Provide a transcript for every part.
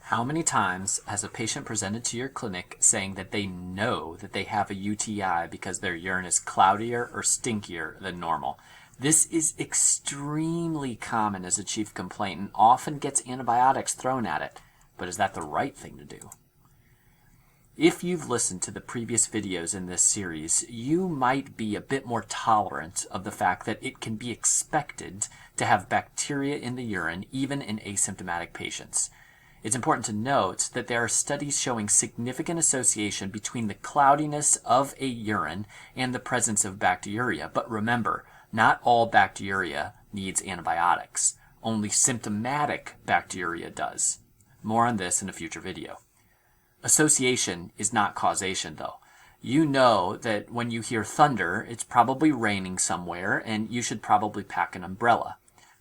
How many times has a patient presented to your clinic saying that they know that they have a UTI because their urine is cloudier or stinkier than normal? This is extremely common as a chief complaint and often gets antibiotics thrown at it. But is that the right thing to do? If you've listened to the previous videos in this series, you might be a bit more tolerant of the fact that it can be expected to have bacteria in the urine even in asymptomatic patients. It's important to note that there are studies showing significant association between the cloudiness of a urine and the presence of bacteria. But remember, not all bacteria needs antibiotics. Only symptomatic bacteria does. More on this in a future video. Association is not causation, though. You know that when you hear thunder, it's probably raining somewhere, and you should probably pack an umbrella.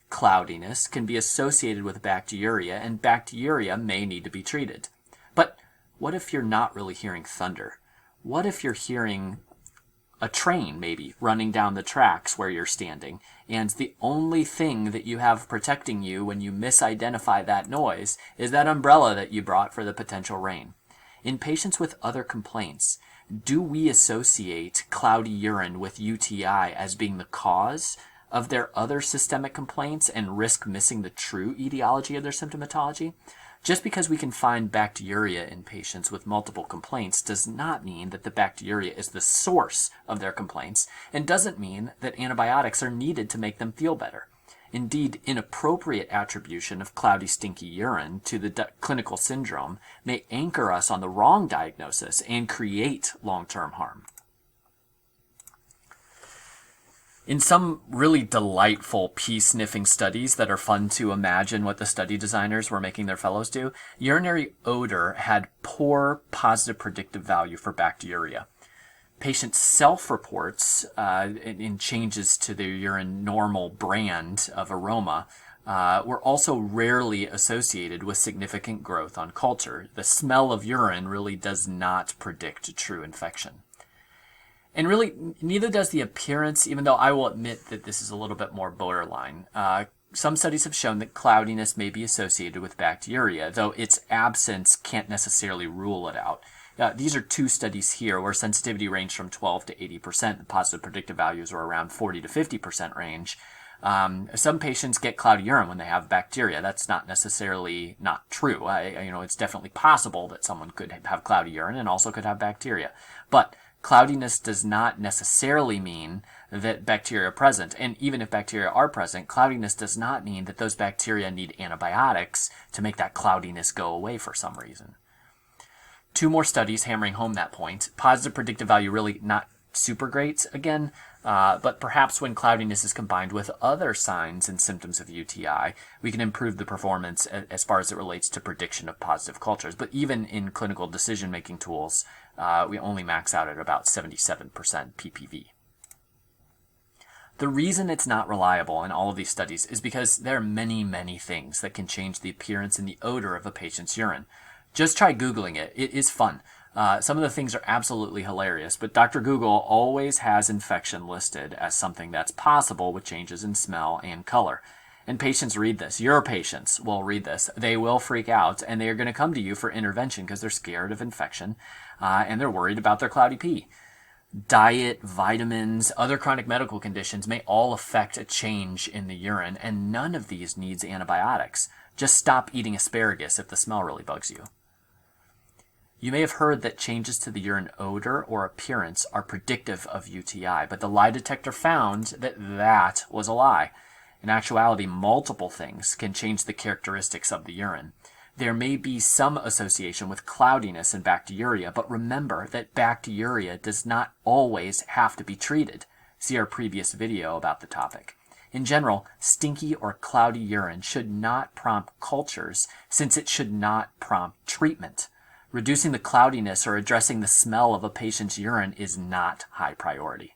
Cloudiness can be associated with bacteria, and bacteria may need to be treated. But what if you're not really hearing thunder? What if you're hearing a train, maybe, running down the tracks where you're standing, and the only thing that you have protecting you when you misidentify that noise is that umbrella that you brought for the potential rain? In patients with other complaints, do we associate cloudy urine with UTI as being the cause of their other systemic complaints and risk missing the true etiology of their symptomatology? Just because we can find bacteria in patients with multiple complaints does not mean that the bacteria is the source of their complaints, and doesn't mean that antibiotics are needed to make them feel better. Indeed, inappropriate attribution of cloudy, stinky urine to the clinical syndrome may anchor us on the wrong diagnosis and create long-term harm. In some really delightful pee-sniffing studies that are fun to imagine what the study designers were making their fellows do, urinary odor had poor positive predictive value for bacteria. Patients' self-reports in changes to their urine normal brand of aroma were also rarely associated with significant growth on culture. The smell of urine really does not predict true infection. And really, neither does the appearance, even though I will admit that this is a little bit more borderline. Some studies have shown that cloudiness may be associated with bacteria, though its absence can't necessarily rule it out. These are two studies here where sensitivity ranged from 12 to 80%. The positive predictive values were around 40 to 50% range. Some patients get cloudy urine when they have bacteria. That's not necessarily not true. It's definitely possible that someone could have cloudy urine and also could have bacteria. But cloudiness does not necessarily mean that bacteria are present. And even if bacteria are present, cloudiness does not mean that those bacteria need antibiotics to make that cloudiness go away for some reason. Two more studies hammering home that point. Positive predictive value really not super great again, but perhaps when cloudiness is combined with other signs and symptoms of UTI, we can improve the performance as far as it relates to prediction of positive cultures. But even in clinical decision-making tools, we only max out at about 77% PPV. The reason it's not reliable in all of these studies is because there are many, many things that can change the appearance and the odor of a patient's urine. Just try Googling it. It is fun. Some of the things are absolutely hilarious, but Dr. Google always has infection listed as something that's possible with changes in smell and color. And patients read this. Your patients will read this. They will freak out, and they are going to come to you for intervention because they're scared of infection, and they're worried about their cloudy pee. Diet, vitamins, other chronic medical conditions may all affect a change in the urine, and none of these needs antibiotics. Just stop eating asparagus if the smell really bugs you. You may have heard that changes to the urine odor or appearance are predictive of UTI, but the lie detector found that that was a lie. In actuality, multiple things can change the characteristics of the urine. There may be some association with cloudiness and bacteria, but remember that bacteria does not always have to be treated. See our previous video about the topic. In general, stinky or cloudy urine should not prompt cultures, since it should not prompt treatment. Reducing the cloudiness or addressing the smell of a patient's urine is not high priority.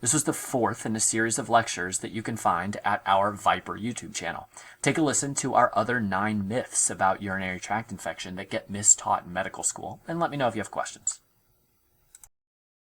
This was the fourth in a series of lectures that you can find at our Viper YouTube channel. Take a listen to our other 9 myths about urinary tract infection that get mistaught in medical school, and let me know if you have questions.